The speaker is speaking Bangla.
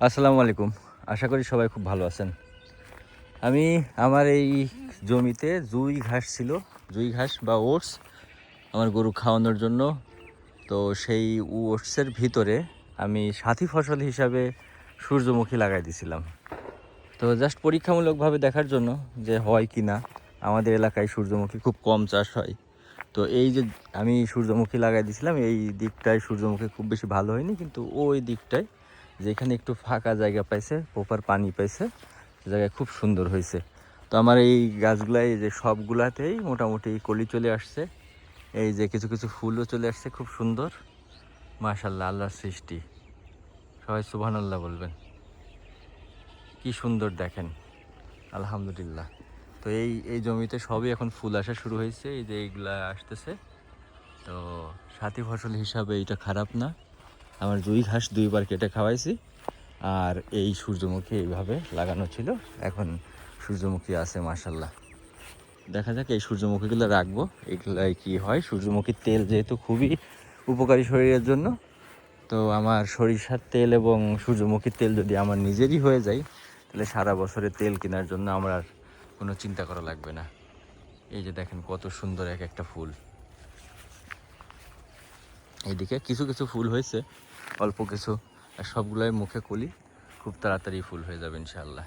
আসসালামু আলাইকুম। আশা করি সবাই খুব ভালো আছেন। আমি আমার এই জমিতে জুই ঘাস ছিল, জুই ঘাস বা ওটস আমার গরু খাওয়ানোর জন্য। তো সেই ওটসের ভিতরে আমি সাথী ফসল হিসাবে সূর্যমুখী লাগাই দিয়েছিলাম। তো জাস্ট পরীক্ষামূলকভাবে দেখার জন্য যে হয় কি না। আমাদের এলাকায় সূর্যমুখী খুব কম চাষ হয়। তো এই যে আমি সূর্যমুখী লাগাই দিয়েছিলাম, এই দিকটায় সূর্যমুখী খুব বেশি ভালো হয়নি, কিন্তু ওই দিকটায় যেখানে একটু ফাঁকা জায়গা পাইছে, প্রপার পানি পাইছে, সে জায়গায় খুব সুন্দর হয়েছে। তো আমার এই গাছগুলাই যে সবগুলাতেই মোটামুটি কলি চলে আসছে। এই যে কিছু কিছু ফুলও চলে আসছে, খুব সুন্দর। মাশাআল্লাহ, আল্লাহর সৃষ্টি। সবাই সুবহানাল্লাহ বলবেন। কি সুন্দর দেখেন, আলহামদুলিল্লাহ। তো এই জমিতে সবই এখন ফুল আসা শুরু হয়েছে, এই যে এইগুলা আসতেছে। তো সাথী ফসল হিসাবে এটা খারাপ না। আমার জুই ঘাস 2বার কেটে খাওয়াইছি, আর এই সূর্যমুখী এইভাবে লাগানো ছিল। এখন সূর্যমুখী আছে মাশাল্লাহ। দেখা যাক এই সূর্যমুখীগুলো রাখবো, এগুলাই কি হয়। সূর্যমুখীর তেল যেহেতু খুবই উপকারী শরীরের জন্য, তো আমার সরিষার তেল এবং সূর্যমুখীর তেল যদি আমার নিজেরই হয়ে যায়, তাহলে সারা বছরে তেল কেনার জন্য আমার আর কোনো চিন্তা করা লাগবে না। এই যে দেখেন কত সুন্দর এক একটা ফুল। এইদিকে কিছু কিছু ফুল হয়েছে, অল্প কিছু, আর সবগুলোই মুখে কলি। খুব তাড়াতাড়ি ফুল হয়ে যাবে ইনশাআল্লাহ।